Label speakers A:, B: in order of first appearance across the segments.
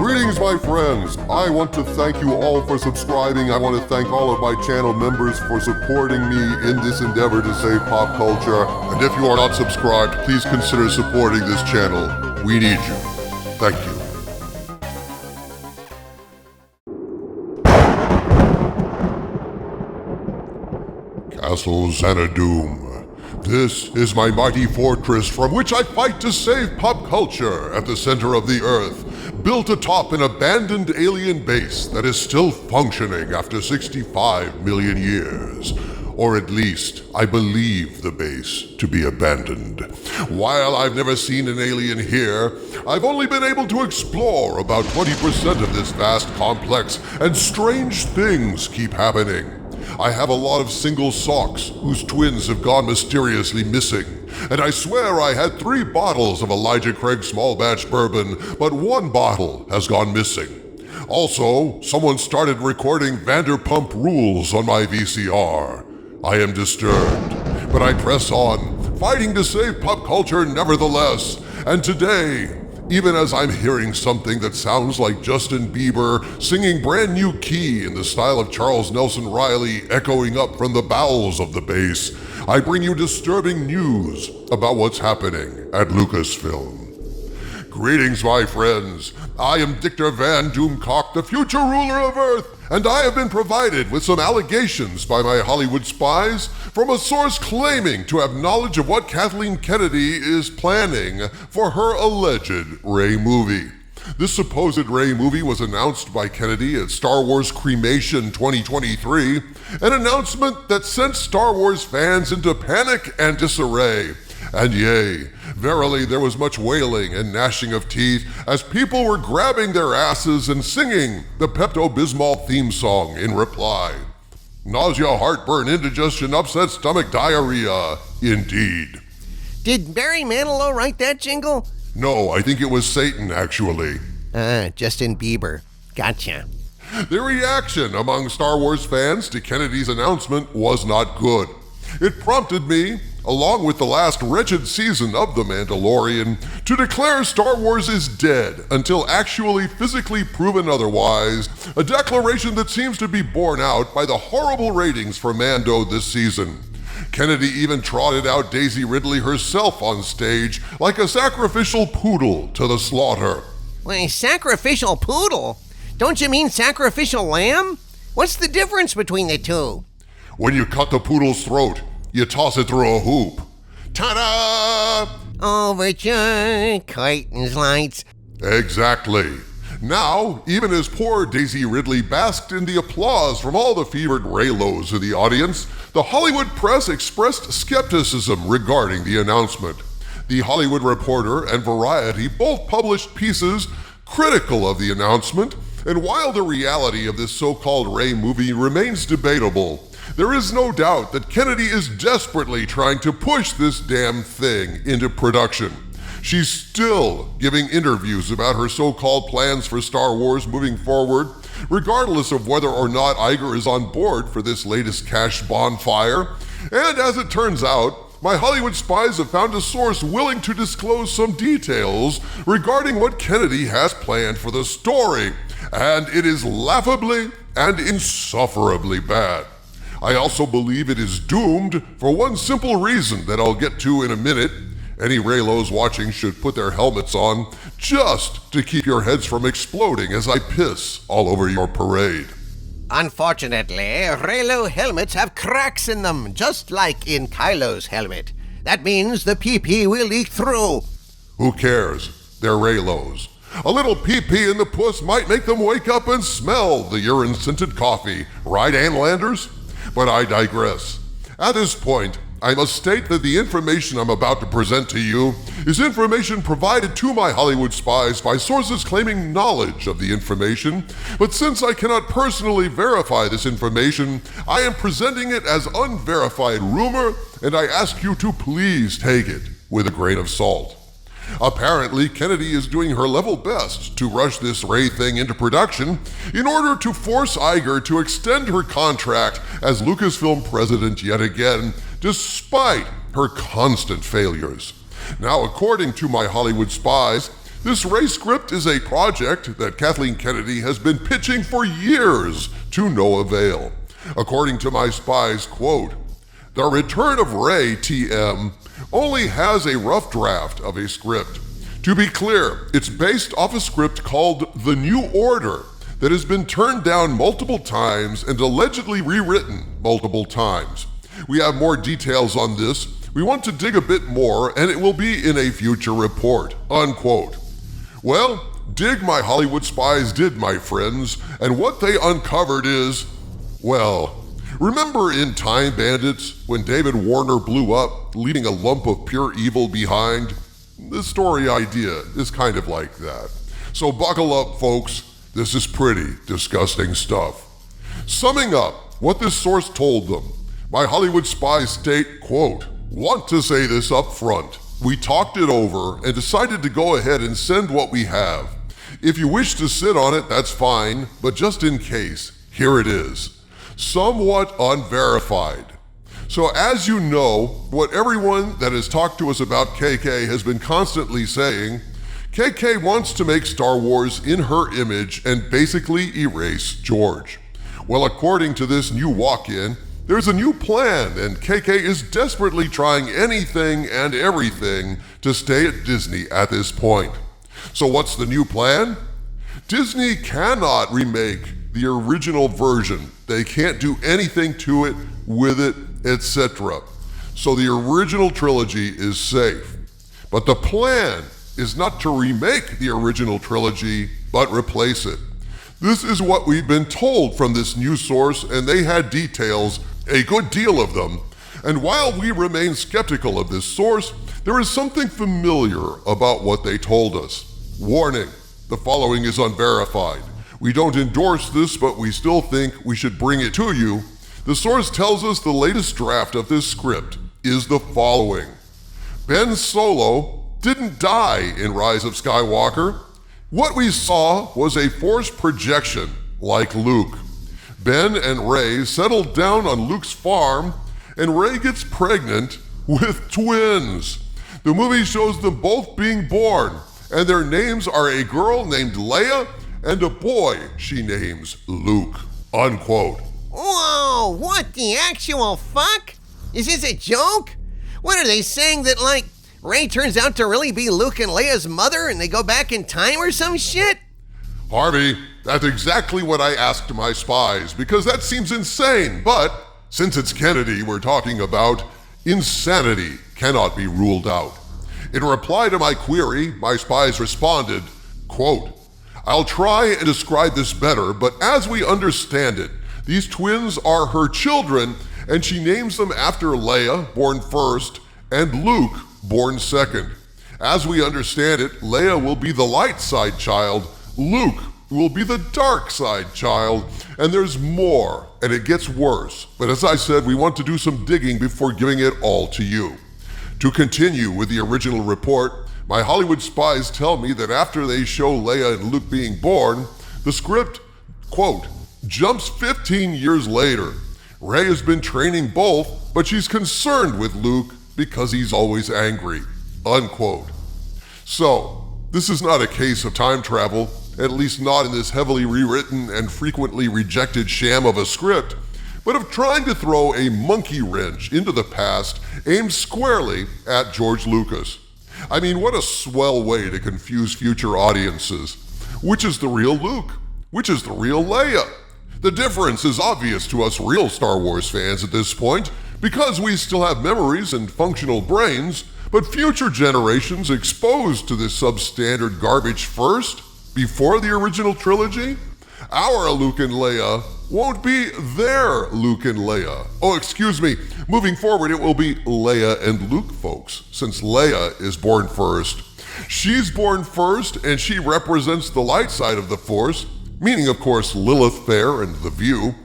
A: Greetings, my friends. I want to thank you all for subscribing. I want to thank all of my channel members for supporting me in this endeavor to save pop culture. And if you are not subscribed, please consider supporting this channel. We need you. Thank you. Castle Xenodoom. This is my mighty fortress from which I fight to save pop culture at the center of the earth, built atop an abandoned alien base that is still functioning after 65 million years. Or at least, I believe the base to be abandoned. While I've never seen an alien here, I've only been able to explore about 20% of this vast complex, and strange things keep happening. I have a lot of single socks whose twins have gone mysteriously missing, and I swear I had 3 bottles of Elijah Craig small batch bourbon, but 1 bottle has gone missing. Also, someone started recording Vanderpump Rules on my VCR. I am disturbed, but I press on, fighting to save pop culture nevertheless, and today, even as I'm hearing something that sounds like Justin Bieber singing Brand New Key in the style of Charles Nelson Riley echoing up from the bowels of the base, I bring you disturbing news about what's happening at Lucasfilm. Greetings, my friends. I am Dictor Van Doomcock, the future ruler of Earth, and I have been provided with some allegations by my Hollywood spies from a source claiming to have knowledge of what Kathleen Kennedy is planning for her alleged Rey movie. This supposed Rey movie was announced by Kennedy at Star Wars Cremation 2023, an announcement that sent Star Wars fans into panic and disarray. And yea, verily there was much wailing and gnashing of teeth as people were grabbing their asses and singing the Pepto-Bismol theme song in reply. Nausea, heartburn, indigestion, upset stomach, diarrhea, indeed.
B: Did Barry Manilow write that jingle?
A: No, I think it was Satan, actually.
B: Justin Bieber. Gotcha.
A: The reaction among Star Wars fans to Kennedy's announcement was not good. It prompted me, along with the last wretched season of The Mandalorian, to declare Star Wars is dead until actually physically proven otherwise, a declaration that seems to be borne out by the horrible ratings for Mando this season. Kennedy even trotted out Daisy Ridley herself on stage like a sacrificial poodle to the slaughter.
B: Wait, sacrificial poodle? Don't you mean sacrificial lamb? What's the difference between the two?
A: When you cut the poodle's throat, you toss it through a hoop. Ta-da!
B: Overture, curtains, lights.
A: Exactly. Now, even as poor Daisy Ridley basked in the applause from all the fevered Reylos in the audience, the Hollywood press expressed skepticism regarding the announcement. The Hollywood Reporter and Variety both published pieces critical of the announcement, and while the reality of this so-called Rey movie remains debatable, there is no doubt that Kennedy is desperately trying to push this damn thing into production. She's still giving interviews about her so-called plans for Star Wars moving forward, regardless of whether or not Iger is on board for this latest cash bonfire. And as it turns out, my Hollywood spies have found a source willing to disclose some details regarding what Kennedy has planned for the story, and it is laughably and insufferably bad. I also believe it is doomed for one simple reason that I'll get to in a minute. Any Reylos watching should put their helmets on just to keep your heads from exploding as I piss all over your parade.
B: Unfortunately, Reylo helmets have cracks in them, just like in Kylo's helmet. That means the pee-pee will leak through.
A: Who cares? They're Reylos. A little pee-pee in the puss might make them wake up and smell the urine-scented coffee, right, Anlanders? But I digress. At this point, I must state that the information I'm about to present to you is information provided to my Hollywood spies by sources claiming knowledge of the information, but since I cannot personally verify this information, I am presenting it as unverified rumor, and I ask you to please take it with a grain of salt. Apparently, Kennedy is doing her level best to rush this Rey thing into production in order to force Iger to extend her contract as Lucasfilm president yet again, despite her constant failures. Now, according to my Hollywood spies, This Rey script is a project that Kathleen Kennedy has been pitching for years to no avail. According to my spies, quote, "The Return of Rey, TM, only has a rough draft of a script. To be clear, it's based off a script called The New Order that has been turned down multiple times and allegedly rewritten multiple times. We have more details on this. We want to dig a bit more, and it will be in a future report," unquote. Well, dig my Hollywood spies did, my friends, and what they uncovered is, well, remember in Time Bandits when David Warner blew up, leaving a lump of pure evil behind? This story idea is kind of like that. So buckle up, folks. This is pretty disgusting stuff. Summing up what this source told them, my Hollywood spies state, quote, "Want to say this up front. We talked it over and decided to go ahead and send what we have. If you wish to sit on it, that's fine, but just in case, here it is. Somewhat unverified. So as you know, what everyone that has talked to us about KK has been constantly saying, KK wants to make Star Wars in her image and basically erase George. Well, according to this new walk-in, there's a new plan, and KK is desperately trying anything and everything to stay at Disney at this point. So what's the new plan? Disney cannot remake the original version. They can't do anything to it, with it, etc. So the original trilogy is safe. But the plan is not to remake the original trilogy, but replace it. This is what we've been told from this news source, and they had details, a good deal of them. And while we remain skeptical of this source, there is something familiar about what they told us. Warning, the following is unverified. We don't endorse this, but we still think we should bring it to you. The source tells us the latest draft of this script is the following. Ben Solo didn't die in Rise of Skywalker. What we saw was a Force projection, like Luke. Ben and Rey settled down on Luke's farm, and Rey gets pregnant with twins. The movie shows them both being born, and their names are a girl named Leia and a boy she names Luke, unquote.
B: Whoa, what the actual fuck? Is this a joke? What are they saying that, like, Rey turns out to really be Luke and Leia's mother and they go back in time or some shit?
A: Harvey, that's exactly what I asked my spies, because that seems insane, but since it's Kennedy we're talking about, insanity cannot be ruled out. In reply to my query, my spies responded, quote, "I'll try and describe this better, but as we understand it, these twins are her children, and she names them after Leia, born first, and Luke, born second. As we understand it, Leia will be the light side child, Luke will be the dark side child, and there's more, and it gets worse. But as I said, we want to do some digging before giving it all to you. To continue with the original report, my Hollywood spies tell me that after they show Leia and Luke being born, the script, quote, jumps 15 years later. Rey has been training both, but she's concerned with Luke because he's always angry, unquote. So, this is not a case of time travel, at least not in this heavily rewritten and frequently rejected sham of a script, but of trying to throw a monkey wrench into the past aimed squarely at George Lucas. I mean, what a swell way to confuse future audiences. Which is the real Luke? Which is the real Leia? The difference is obvious to us real Star Wars fans at this point, because we still have memories and functional brains, but future generations exposed to this substandard garbage first, before the original trilogy, our Luke and Leia won't be their Luke and Leia. Oh, excuse me, moving forward it will be Leia and Luke, folks, since Leia is born first. She's born first, and she represents the light side of the Force, meaning, of course, Lilith Fair and The View,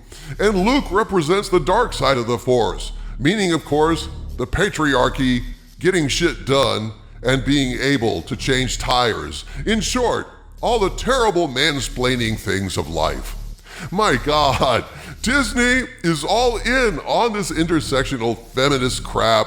A: and Luke represents the dark side of the Force, meaning, of course, the patriarchy, getting shit done, and being able to change tires. In short, all the terrible mansplaining things of life. My God, Disney is all in on this intersectional feminist crap,